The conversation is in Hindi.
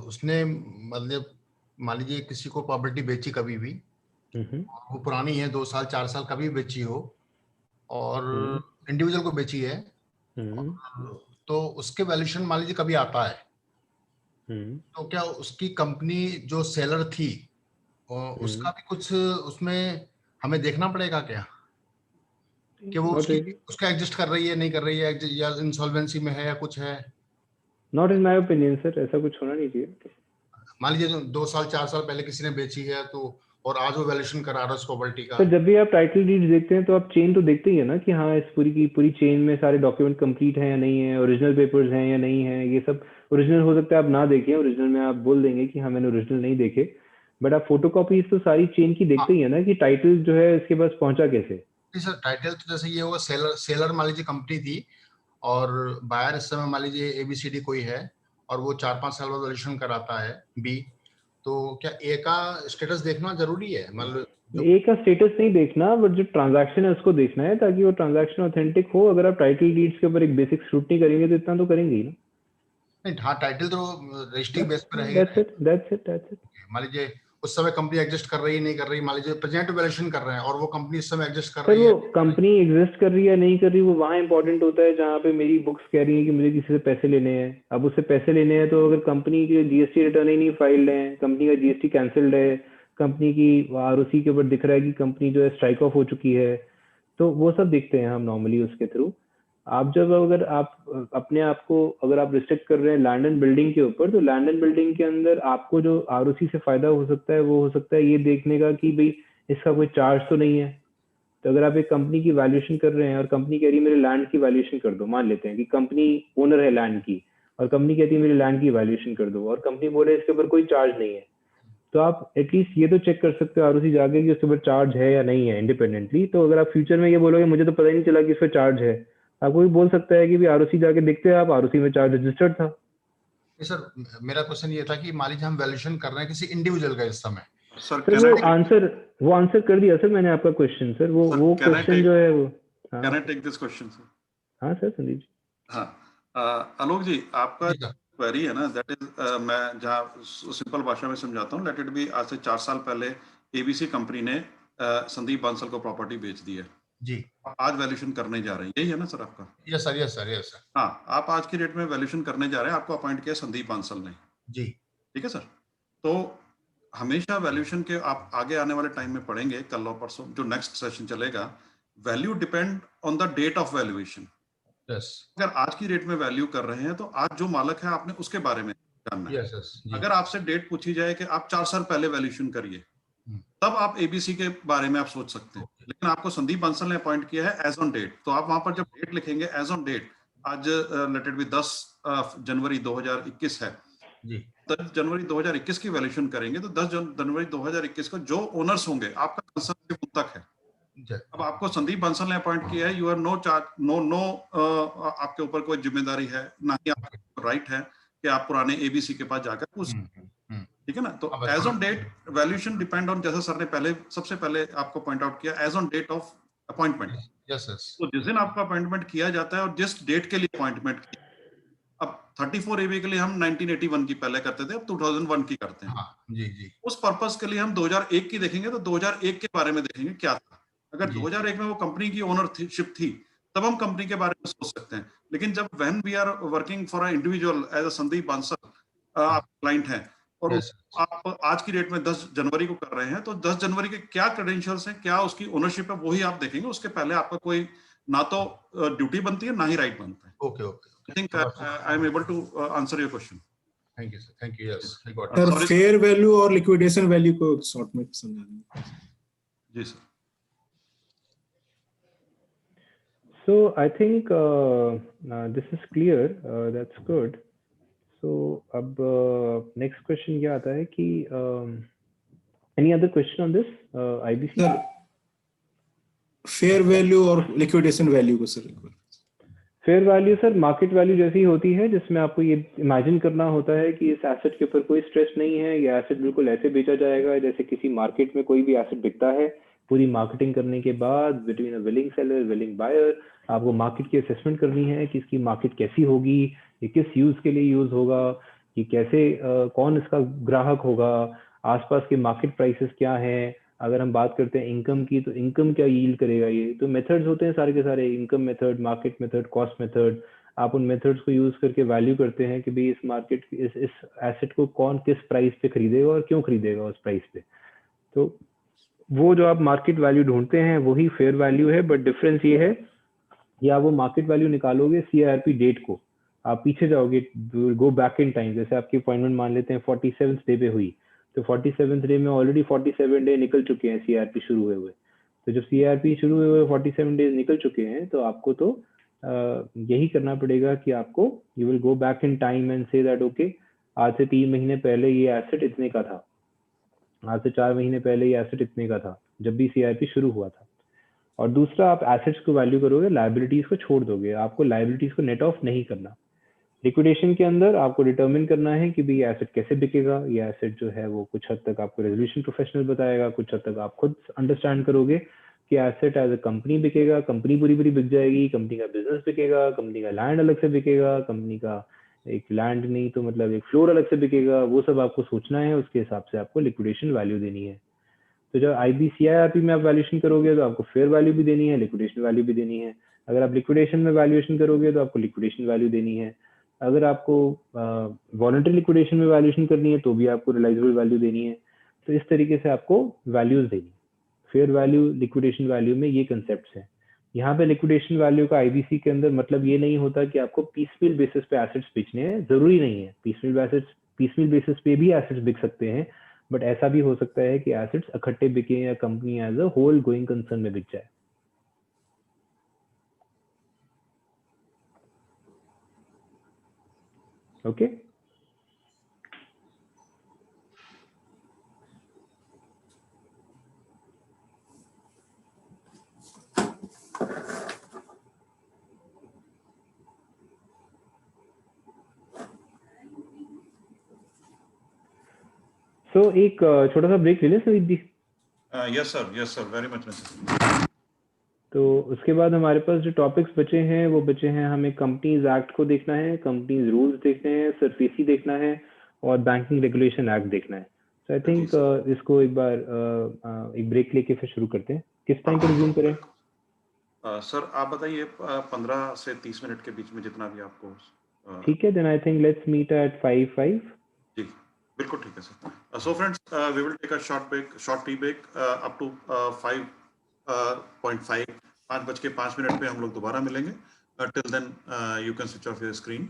उसने मतलब मान लीजिए किसी को प्रॉपर्टी बेची कभी भी, वो पुरानी है 2 साल 4 साल कभी भी बेची हो और इंडिविजुअल को बेची है, तो उसके वैल्यूएशन मान लीजिए कभी आता है, तो क्या उसकी कंपनी जो सेलर थी उसका भी कुछ उसमें हमें देखना पड़ेगा क्या कि वो उसका एग्जिस्ट कर रही है नहीं कर रही है, या इंसॉल्वेंसी में है या कुछ है? Not in my opinion sir, ऐसा कुछ होना नहीं चाहिए। मान लीजिए 2 साल 4 साल पहले किसी ने बेची है तो, और आज वो वैल्यूएशन करा रहा है उस प्रॉपर्टी का। सर जब भी आप टाइटल डीड देखते हैं तो आप चेन तो देखते ही है ना कि हाँ इस पूरी की पूरी चेन में सारे डॉक्यूमेंट कंप्लीट हैं या नहीं है, ओरिजिनल पेपर्स हैं या नहीं है। ये सब ओरिजिनल हो सकता है आप ना देखें, ओरिजिनल में आप बोल देंगे कि हाँ मैंने ओरिजिनल नहीं देखे, बट आप फोटोकॉपीज तो सारी चेन की देखते ही है ना कि टाइटल जो है इसके पास पहुंचा कैसे। सर टाइटल तो जैसे ये होगा, सेलर सेलर मान लीजिए कंपनी थी और बायर इस समय मान लीजिए ABCD कोई है और वो 4-5 साल बाद वैल्यूएशन कराता है B, तो क्या A का स्टेटस देखना जरूरी है? मतलब ए का स्टेटस नहीं देखना, बट जो ट्रांजैक्शन है उसको देखना है ताकि वो ट्रांजैक्शन ऑथेंटिक हो। अगर आप टाइटल डीड्स के ऊपर एक बेसिक स्क्रूटनी करेंगे तो इतना तो करेंगे ही ना। नहीं, हाँ टाइटल तो रजिस्ट्री बेस पे रहेगी। That's it. मान लीजिए उस समय कंपनी एग्जिस्ट कर रही है नहीं कर रही, मान लीजिए प्रेजेंट वैल्यूएशन कर रहे हैं और वो कंपनी इस समय एग्जिस्ट कर सर रही वो है। कंपनी एग्जिस्ट कर रही है नहीं कर रही वो वहाँ इंपॉर्टेंट होता है जहाँ पे मेरी बुक्स कह रही है कि मुझे किसी से पैसे लेने हैं। अब उससे पैसे लेने हैं तो अगर कंपनी के GST रिटर्न ही नहीं फाइल्ड है, कंपनी का GST कैंसिल्ड है, कंपनी की ROC के ऊपर दिख रहा है कि कंपनी जो है स्ट्राइक ऑफ हो चुकी है, तो वो सब देखते हैं हम नॉर्मली उसके थ्रू। आप जब अगर आप अपने आप को अगर आप रिस्ट्रिक्ट कर रहे हैं लैंड एंड बिल्डिंग के ऊपर, तो लैंड एंड बिल्डिंग के अंदर आपको जो ROC से फायदा हो सकता है वो हो सकता है ये देखने का कि भाई इसका कोई चार्ज तो नहीं है। तो अगर आप एक कंपनी की वैल्यूएशन कर रहे हैं और कंपनी कह रही है मेरे लैंड की वैल्यूएशन कर दो, मान लेते हैं कि कंपनी ओनर है लैंड की और कंपनी कहती है मेरे लैंड की वैल्यूएशन कर दो और कंपनी बोले इसके ऊपर कोई चार्ज नहीं है, तो आप एटलीस्ट ये तो चेक कर सकते हो ROC जाके कि उसके ऊपर चार्ज है या नहीं है इंडिपेंडेंटली। तो अगर आप फ्यूचर में ये बोलोगे मुझे तो पता ही नहीं चला कि इस पर चार्ज है, आपको भी बोल सकता है कि भी ROC जाके देखते हैं आप ROC में चार्ज रजिस्टर्ड था। सर मेरा क्वेश्चन ये था कि मान लीजिए हम वैल्यूएशन कर रहे हैं किसी इंडिविजुअल का इस समय। सर वो आंसर कर दिया सर मैंने आपका क्वेश्चन। सर वो क्वेश्चन जो है वो can I take this question sir? हाँ सर संदीप जी। हाँ आलोक जी, आपका क्वेरी है ना, दैट इज मैं जहाँ सिंपल भाषा में समझाता हूँ। लेट इट बी आज से 4 साल पहले ABC कंपनी ने संदीप बांसल को प्रॉपर्टी बेच दी है जी, आज वैल्यूएशन करने जा रहे हैं, यही है ना सर आपका? Yes sir, yes sir, yes sir. हाँ, आप आज की डेट में वैल्यूएशन करने जा रहे हैं, आपको अपॉइंट किया संदीप बांसल ने जी, ठीक है सर। तो हमेशा वैल्यूएशन के आप आगे आने वाले टाइम में पढ़ेंगे, कल और परसों जो नेक्स्ट सेशन चलेगा, value depend on the date of valuation. Yes, अगर आज की डेट में वैल्यू कर रहे हैं तो आज जो मालक है आपने उसके बारे में जानना है। यस यस जी। अगर आपसे डेट पूछी जाए कि आप 4 साल पहले वैल्यूएशन करिए, तब आप ABC के बारे में आप सोच सकते हैं। लेकिन आपको संदीप बंसल ने अपॉइंट किया है एज ऑन डेट, तो आप वहां पर जब डेट लिखेंगे एज ऑन डेट, आज लेट इट बी 10 जनवरी 2021 है जी, 10 जनवरी 2021 की वैल्यूएशन करेंगे तो 10 जनवरी 2021 को जो ओनर्स होंगे आपका कंसर्न सिर्फ उन तक है। अब आपको संदीप बंसल ने अपॉइंट किया है, you are no charge no आपके ऊपर कोई जिम्मेदारी है ना ही आपका राइट है कि आप पुराने ABC के पास जाकर पूछ, ठीक है ना। तो as on date valuation depend on, जैसा सर ने पहले सबसे पहले आपको पॉइंट आउट किया, as on date of appointment. Yes yes. तो जिस दिन आपका अपॉइंटमेंट किया जाता है और जिस डेट के लिए अपॉइंटमेंट किया, अब 34AB के लिए हम 1981 की पहले करते थे, अब 2001 की करते हैं। हाँ, जी जी। उस पर्पस के लिए हम 2001 की देखेंगे तो 2001 के बारे में देखेंगे क्या था। अगर 2001 में वो कंपनी की ओनरशिप थी तब हम कंपनी के बारे में सोच सकते हैं। लेकिन जब when we are working for a individual as a Sandeep Bansal, आप क्लाइंट हैं और आप आज की डेट में 10 जनवरी को कर रहे हैं, तो 10 जनवरी के क्या क्रेडेंशियल्स हैं, क्या उसकी ओनरशिप है, वही आप देखेंगे। उसके पहले आपका कोई ना तो ड्यूटी बनती है ना ही राइट बनता है। Okay okay, I think I am able to answer your question. Thank you sir, thank you. Yes I got it sir. Fair value और लिक्विडेशन वैल्यू को शॉर्ट में समझाना जी sir. So I think this is clear. That's good. So अब next question क्या आता है कि any other question on this IBC? Sir fair value और लिक्विडेशन वैल्यू को sir fair value sir market value जैसी होती है, जिसमें आपको ये इमेजिन करना होता है कि इस एसेट के ऊपर कोई स्ट्रेस नहीं है, ये एसेट बिल्कुल ऐसे बेचा जाएगा जैसे किसी मार्केट में कोई भी एसेट बिकता है। पूरी मार्केटिंग करने के बाद between a willing seller willing buyer आपको मार्केट की असेसमेंट करनी है कि इसकी मार्केट कैसी होगी, ये किस यूज के लिए यूज होगा, कि कैसे कौन इसका ग्राहक होगा, आसपास के मार्केट प्राइसेस क्या है। अगर हम बात करते हैं इनकम की, तो इनकम क्या यील्ड करेगा ये। तो मेथड्स होते हैं सारे के सारे, income method, market method, cost method. आप उन मेथड्स को यूज करके वैल्यू करते हैं कि भाई इस मार्केट इस एसेट को कौन किस प्राइस पे खरीदेगा और क्यों खरीदेगा उस प्राइस पे। तो वो जो आप मार्केट वैल्यू ढूंढते हैं वही फेयर वैल्यू है, बट डिफरेंस ये है कि आप वो मार्केट वैल्यू निकालोगे CIRP डेट को, आप पीछे जाओगे, गो बैक इन टाइम। जैसे आपकी अपॉइंटमेंट मान लेते हैं 47th डे पे हुई, तो 47th डे में ऑलरेडी 47 डे निकल चुके हैं CIRP शुरू हुए हुए। तो जब CIRP शुरू हुए हुए 47 डेज निकल चुके हैं, तो आपको तो यही करना पड़ेगा कि आपको you will go back in time and say that okay, आज से 3 महीने पहले ये एसेट इतने का था, आज से 4 महीने पहले ये एसेट इतने का था जब भी CIRP शुरू हुआ था। और दूसरा, आप एसेट्स को वैल्यू करोगे, लायबिलिटीज को छोड़ दोगे। आपको लायबिलिटीज को नेट ऑफ नहीं करना। लिक्विडेशन के अंदर आपको डिटरमिन करना है कि भाई एसेट कैसे बिकेगा। ये एसेट जो है वो कुछ हद तक आपको रेजोल्यूशन प्रोफेशनल बताएगा, कुछ हद तक आप खुद अंडरस्टैंड करोगे कि एसेट एज अ कंपनी बिकेगा, कंपनी पूरी पूरी बिक जाएगी, कंपनी का बिजनेस बिकेगा, कंपनी का लैंड अलग से बिकेगा, कंपनी का एक लैंड नहीं तो मतलब एक फ्लोर अलग से बिकेगा। वो सब आपको सोचना है, उसके हिसाब से आपको लिक्विडेशन वैल्यू देनी है। तो जब IBCIRP में आप वैल्यूएशन करोगे तो आपको फेयर वैल्यू भी देनी है, लिक्विडेशन वैल्यू भी देनी है। अगर आप लिक्विडेशन में वैल्यूएशन करोगे तो आपको लिक्विडेशन वैल्यू देनी है। अगर आपको वॉलंटरी लिक्विडेशन में वैल्यूएशन करनी है तो भी आपको रियलाइजेबल वैल्यू देनी है। तो इस तरीके से आपको वैल्यूज देनी है। फेयर वैल्यू, लिक्विडेशन वैल्यू में ये कंसेप्ट है। यहाँ पे लिक्विडेशन वैल्यू का IBC के अंदर मतलब ये नहीं होता कि आपको पीसमील बेसिस पे एसेट्स बेचने हैं, जरूरी नहीं है। पीसमील बेसिस पे भी एसेट्स बिक सकते हैं, बट ऐसा भी हो सकता है कि एसेट्स इकट्ठे बिके या company as a whole going concern में बिक जाए। ओके सो एक छोटा सा ब्रेक ले लें सर दी। Yes sir, very much necessary. तो उसके बाद हमारे पास जो टॉपिक्स बचे हैं वो बचे हैं, हमें कंपनीज एक्ट को देखना है, कंपनीज रूल्स देखने हैं, सरफेसी देखना है और बैंकिंग रेगुलेशन एक्ट देखना है। सो आई थिंक इसको एक बार एक ब्रेक लेके फिर शुरू करते हैं। किस टाइम पर रिज्यूम करें? सर आप बताइए 15 से 30 मिनट के बीच में जितना भी आपको। ठीक है, then I think let's meet at 5:05। जी बिल्कुल ठीक है sir. So friends, we will take a short tea break up to 5:05। 5:05 पे हम लोग दोबारा मिलेंगे। Till then you can switch off your screen.